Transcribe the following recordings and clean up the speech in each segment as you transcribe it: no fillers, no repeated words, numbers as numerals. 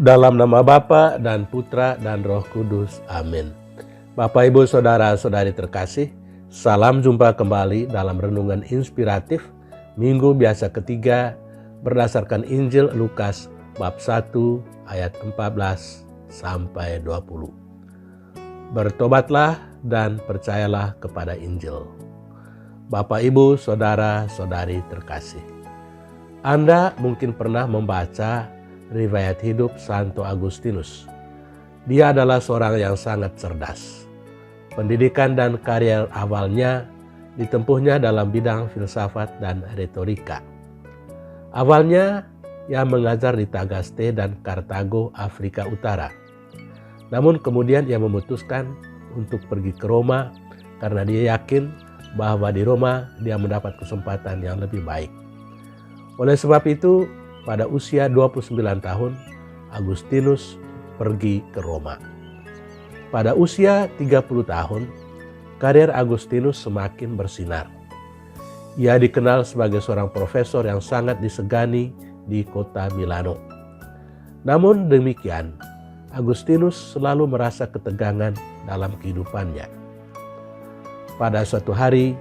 Dalam nama Bapa dan Putra dan Roh Kudus. Amin. Bapak, Ibu, Saudara-saudari terkasih, salam jumpa kembali dalam renungan inspiratif Minggu Biasa ketiga berdasarkan Injil Lukas bab 1 ayat 14 sampai 20. Bertobatlah dan percayalah kepada Injil. Bapak, Ibu, Saudara-saudari terkasih, Anda mungkin pernah membaca riwayat hidup Santo Agustinus. Dia adalah seorang yang sangat cerdas. Pendidikan dan karier awalnya ditempuhnya dalam bidang filsafat dan retorika. Awalnya ia mengajar di Tagaste dan Kartago, Afrika Utara. Namun kemudian ia memutuskan untuk pergi ke Roma karena dia yakin bahwa di Roma dia mendapat kesempatan yang lebih baik. Oleh sebab itu, pada usia 29 tahun, Agustinus pergi ke Roma. Pada usia 30 tahun, karir Agustinus semakin bersinar. Ia dikenal sebagai seorang profesor yang sangat disegani di kota Milano. Namun demikian, Agustinus selalu merasa ketegangan dalam kehidupannya. Pada suatu hari,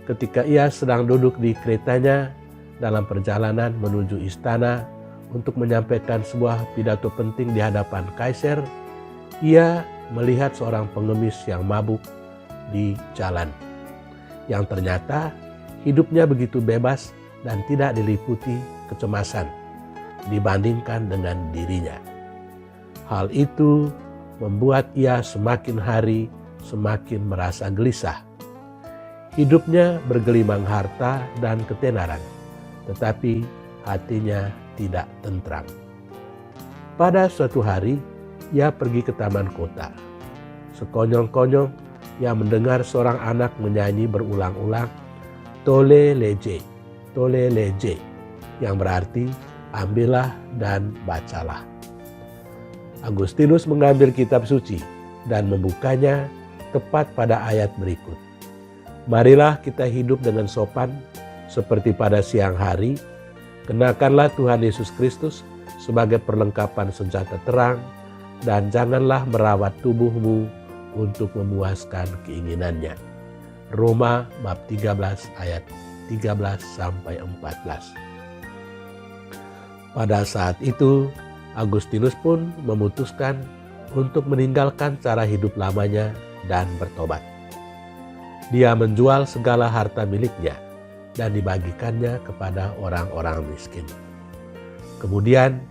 ketika ia sedang duduk di keretanya dalam perjalanan menuju istana untuk menyampaikan sebuah pidato penting di hadapan kaisar, ia melihat seorang pengemis yang mabuk di jalan, yang ternyata hidupnya begitu bebas dan tidak diliputi kecemasan dibandingkan dengan dirinya. Hal itu membuat ia semakin hari semakin merasa gelisah. Hidupnya bergelimang harta dan ketenaran, tetapi hatinya tidak tentram. Pada suatu hari, ia pergi ke taman kota. Sekonyong-konyong, ia mendengar seorang anak menyanyi berulang-ulang, "Tole leje, tole leje," yang berarti, ambillah dan bacalah. Agustinus mengambil kitab suci dan membukanya tepat pada ayat berikut. "Marilah kita hidup dengan sopan, seperti pada siang hari, kenakanlah Tuhan Yesus Kristus sebagai perlengkapan senjata terang, dan janganlah merawat tubuhmu untuk memuaskan keinginannya." Roma bab 13 ayat 13 sampai 14. Pada saat itu, Agustinus pun memutuskan untuk meninggalkan cara hidup lamanya dan bertobat. Dia menjual segala harta miliknya dan dibagikannya kepada orang-orang miskin. Kemudian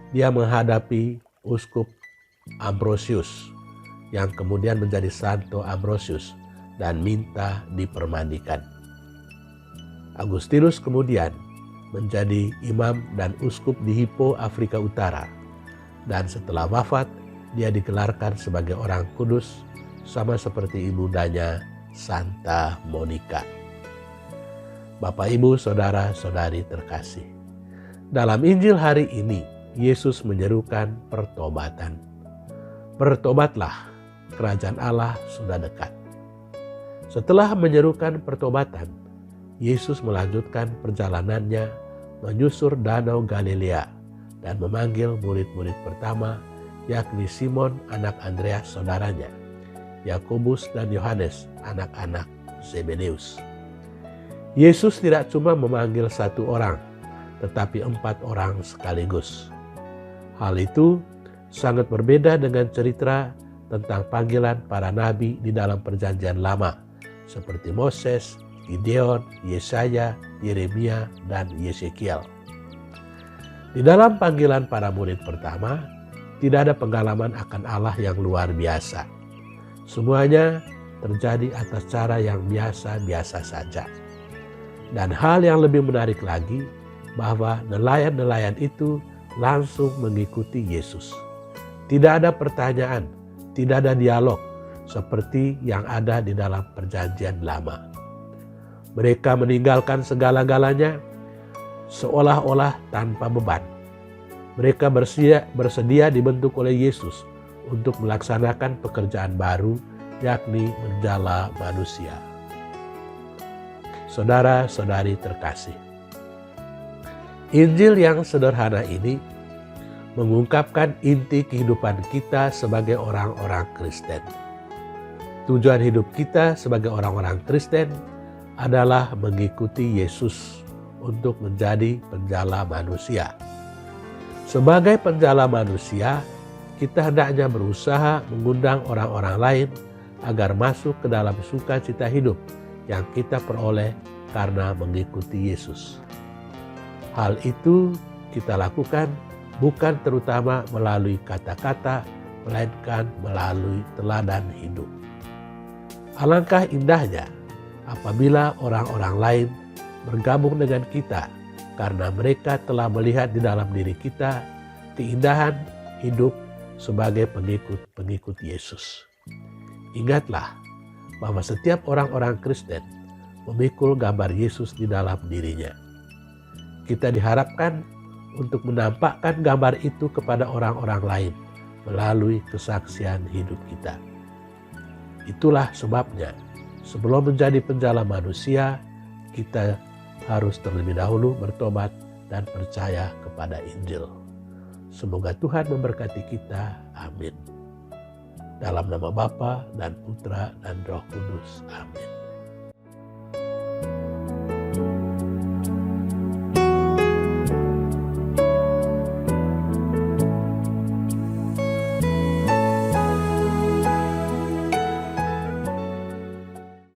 dia menghadapi Uskup Ambrosius yang kemudian menjadi Santo Ambrosius dan minta dipermandikan. Agustinus kemudian menjadi imam dan uskup di Hippo, Afrika Utara, dan setelah wafat dia digelarkan sebagai orang kudus sama seperti ibundanya Santa Monica. Bapak, Ibu, Saudara-saudari terkasih, dalam Injil hari ini Yesus menyerukan pertobatan. Bertobatlah, kerajaan Allah sudah dekat. Setelah menyerukan pertobatan, Yesus melanjutkan perjalanannya menyusur Danau Galilea dan memanggil murid-murid pertama, yakni Simon anak Andreas saudaranya, Yakobus dan Yohanes anak-anak Zebedeus. Yesus tidak cuma memanggil satu orang, tetapi 4 orang sekaligus. Hal itu sangat berbeda dengan cerita tentang panggilan para nabi di dalam Perjanjian Lama, seperti Moses, Gideon, Yesaya, Yeremia, dan Yesekiel. Di dalam panggilan para murid pertama, tidak ada pengalaman akan Allah yang luar biasa. Semuanya terjadi atas cara yang biasa-biasa saja. Dan hal yang lebih menarik lagi, bahwa nelayan-nelayan itu langsung mengikuti Yesus. Tidak ada pertanyaan, tidak ada dialog, seperti yang ada di dalam Perjanjian Lama. Mereka meninggalkan segala-galanya seolah-olah tanpa beban. Mereka bersedia dibentuk oleh Yesus untuk melaksanakan pekerjaan baru, yakni menjala manusia. Saudara-saudari terkasih, Injil yang sederhana ini mengungkapkan inti kehidupan kita sebagai orang-orang Kristen. Tujuan hidup kita sebagai orang-orang Kristen adalah mengikuti Yesus untuk menjadi penjala manusia. Sebagai penjala manusia, kita hendaknya berusaha mengundang orang-orang lain agar masuk ke dalam sukacita hidup yang kita peroleh karena mengikuti Yesus. Hal itu kita lakukan bukan terutama melalui kata-kata, melainkan melalui teladan hidup. Alangkah indahnya apabila orang-orang lain bergabung dengan kita karena mereka telah melihat di dalam diri kita keindahan hidup sebagai pengikut Yesus. Ingatlah bahwa setiap orang-orang Kristen memikul gambar Yesus di dalam dirinya. Kita diharapkan untuk menampakkan gambar itu kepada orang-orang lain melalui kesaksian hidup kita. Itulah sebabnya sebelum menjadi penjala manusia, kita harus terlebih dahulu bertobat dan percaya kepada Injil. Semoga Tuhan memberkati kita. Amin. Dalam nama Bapa dan Putra dan Roh Kudus. Amin.